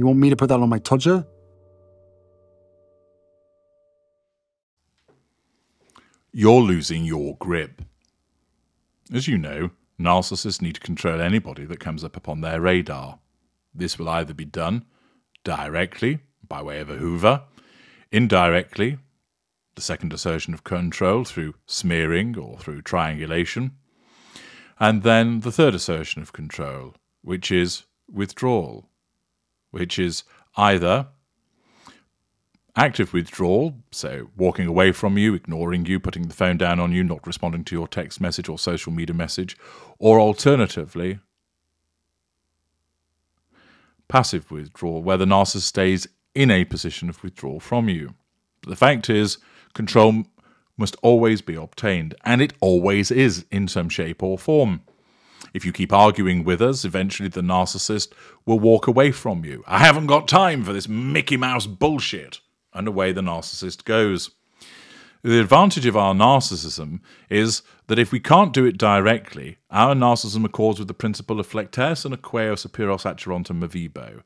You want me to put that on my Tudor? You're losing your grip. As you know, narcissists need to control anybody that comes up upon their radar. This will either be done directly, by way of a hoover, indirectly, the second assertion of control through smearing or through triangulation, and then the third assertion of control, which is withdrawal, which is either active withdrawal, so walking away from you, ignoring you, putting the phone down on you, not responding to your text message or social media message, or alternatively, passive withdrawal, where the narcissist stays in a position of withdrawal from you. But the fact is, control must always be obtained, and it always is in some shape or form. If you keep arguing with us, eventually the narcissist will walk away from you. I haven't got time for this Mickey Mouse bullshit. And away the narcissist goes. The advantage of our narcissism is that if we can't do it directly, our narcissism accords with the principle of flectes and aequo superos acherontum movibo,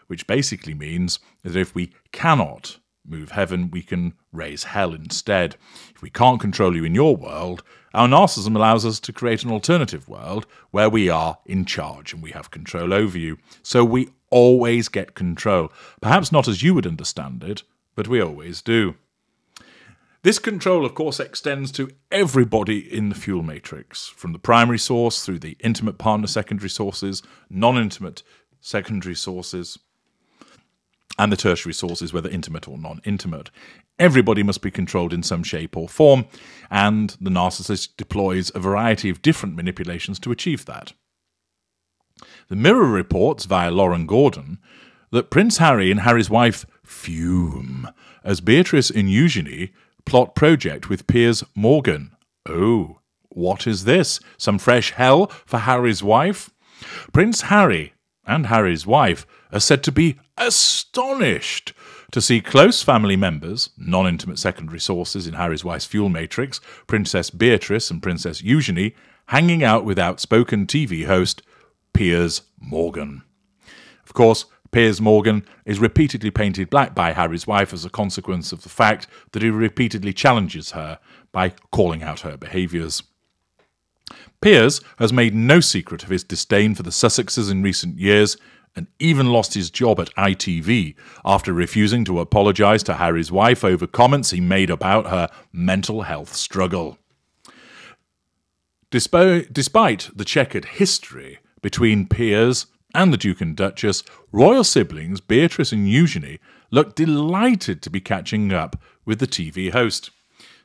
which basically means that if we cannot move heaven, we can raise hell instead. If we can't control you in your world, our narcissism allows us to create an alternative world where we are in charge and we have control over you. So we always get control. Perhaps not as you would understand it, but we always do. This control, of course, extends to everybody in the fuel matrix, from the primary source through the intimate partner secondary sources, non-intimate secondary sources, and the tertiary sources, whether intimate or non-intimate. Everybody must be controlled in some shape or form, and the narcissist deploys a variety of different manipulations to achieve that. The Mirror reports, via Lauren Gordon, that Prince Harry and Harry's wife fume as Beatrice and Eugenie plot project with Piers Morgan. Oh, what is this? Some fresh hell for Harry's wife? Prince Harry and Harry's wife are said to be astonished to see close family members, non-intimate secondary sources in Harry's wife's fuel matrix, Princess Beatrice and Princess Eugenie, hanging out with outspoken TV host Piers Morgan. Of course, Piers Morgan is repeatedly painted black by Harry's wife as a consequence of the fact that he repeatedly challenges her by calling out her behaviours. Piers has made no secret of his disdain for the Sussexes in recent years and even lost his job at ITV after refusing to apologise to Harry's wife over comments he made about her mental health struggle. Despite the checkered history between Piers and the Duke and Duchess, royal siblings Beatrice and Eugenie look delighted to be catching up with the TV host.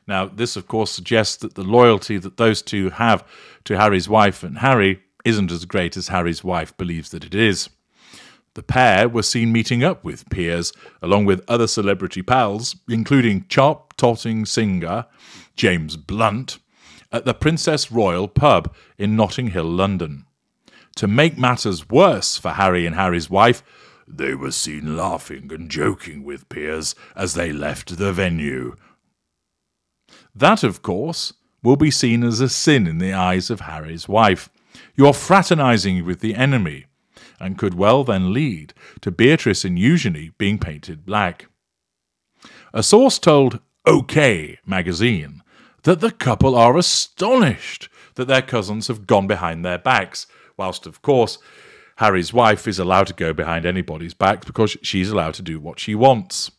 Now, this of course suggests that the loyalty that those two have to Harry's wife and Harry isn't as great as Harry's wife believes that it is. The pair were seen meeting up with Piers, along with other celebrity pals, including chop-totting singer James Blunt, at the Princess Royal pub in Notting Hill, London. To make matters worse for Harry and Harry's wife, they were seen laughing and joking with Piers as they left the venue. That, of course, will be seen as a sin in the eyes of Harry's wife. You're fraternising with the enemy, and could well then lead to Beatrice and Eugenie being painted black. A source told OK magazine that the couple are astonished that their cousins have gone behind their backs, whilst, of course, Harry's wife is allowed to go behind anybody's back because she's allowed to do what she wants.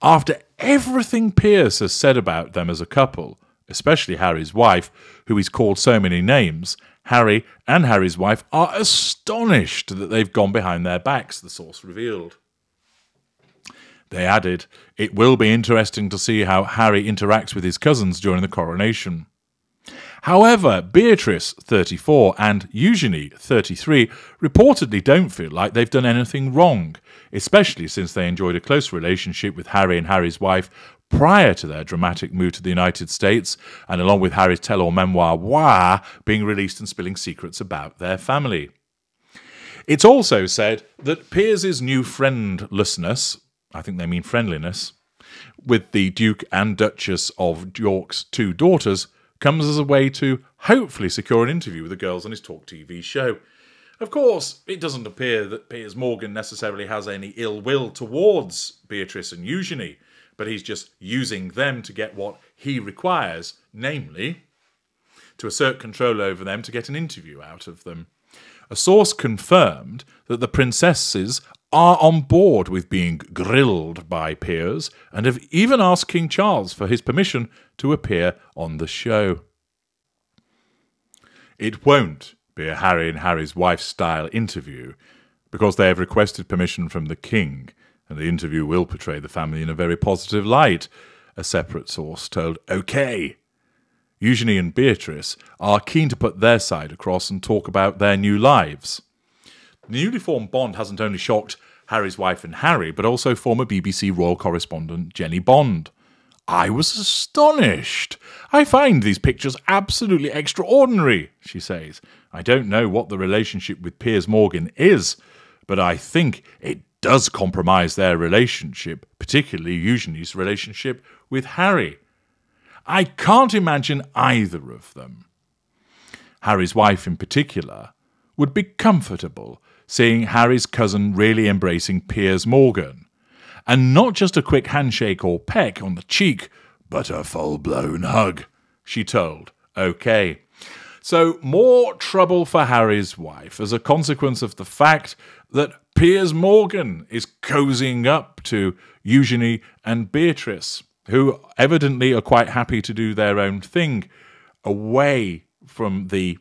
After everything Piers has said about them as a couple, especially Harry's wife, who he's called so many names, Harry and Harry's wife are astonished that they've gone behind their backs, the source revealed. They added, it will be interesting to see how Harry interacts with his cousins during the coronation. However, Beatrice, 34, and Eugenie, 33, reportedly don't feel like they've done anything wrong, especially since they enjoyed a close relationship with Harry and Harry's wife prior to their dramatic move to the United States, and along with Harry's tell-all memoir, Wah, being released and spilling secrets about their family. It's also said that Piers' new friendlessness, I think they mean friendliness, with the Duke and Duchess of York's two daughters, comes as a way to hopefully secure an interview with the girls on his Talk TV show. Of course, it doesn't appear that Piers Morgan necessarily has any ill will towards Beatrice and Eugenie, but he's just using them to get what he requires, namely, to assert control over them to get an interview out of them. A source confirmed that the princesses are on board with being grilled by Piers and have even asked King Charles for his permission to appear on the show. It won't be a Harry and Harry's wife style interview because they have requested permission from the king, and the interview will portray the family in a very positive light, a separate source told OK. Eugenie and Beatrice are keen to put their side across and talk about their new lives. The newly formed bond hasn't only shocked Harry's wife and Harry, but also former BBC royal correspondent Jenny Bond. I was astonished. I find these pictures absolutely extraordinary, she says. I don't know what the relationship with Piers Morgan is, but I think it does compromise their relationship, particularly Eugenie's relationship with Harry. I can't imagine either of them, Harry's wife in particular, would be comfortable seeing Harry's cousin really embracing Piers Morgan. And not just a quick handshake or peck on the cheek, but a full-blown hug, she told OK. So more trouble for Harry's wife as a consequence of the fact that Piers Morgan is cozying up to Eugenie and Beatrice, who evidently are quite happy to do their own thing away from the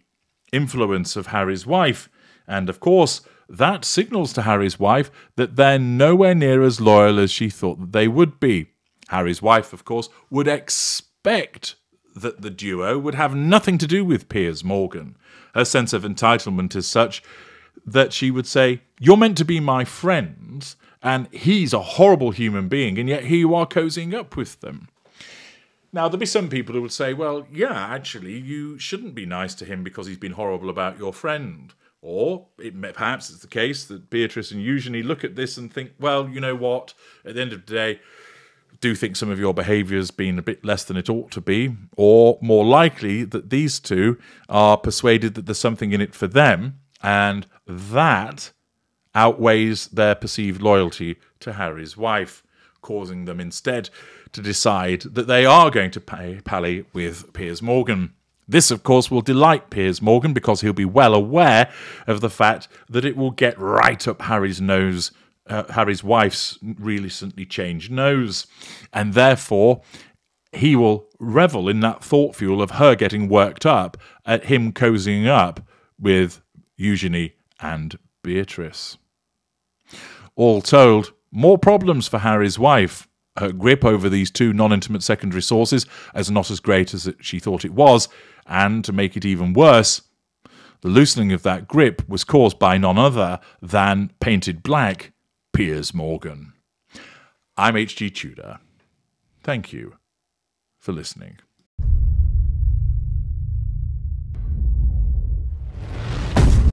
influence of Harry's wife. And of course, that signals to Harry's wife that they're nowhere near as loyal as she thought that they would be. Harry's wife, of course, would expect that the duo would have nothing to do with Piers Morgan. Her sense of entitlement is such that she would say, you're meant to be my friends, and he's a horrible human being, and yet here you are cozying up with them. Now, there'll be some people who would say, well, yeah, actually, you shouldn't be nice to him because he's been horrible about your friend. Or perhaps it's the case that Beatrice and Eugenie look at this and think, well, you know what, at the end of the day, I do think some of your behaviour's been a bit less than it ought to be. Or more likely that these two are persuaded that there's something in it for them, and that outweighs their perceived loyalty to Harry's wife, causing them instead to decide that they are going to pally with Piers Morgan. This, of course, will delight Piers Morgan because he'll be well aware of the fact that it will get right up Harry's nose, Harry's wife's recently changed nose, and therefore he will revel in that thought fuel of her getting worked up at him cozying up with Eugenie and Beatrice. All told, more problems for Harry's wife. Her grip over these two non-intimate secondary sources is not as great as she thought it was, and to make it even worse, the loosening of that grip was caused by none other than painted black Piers Morgan. I'm H.G. Tudor. Thank you for listening.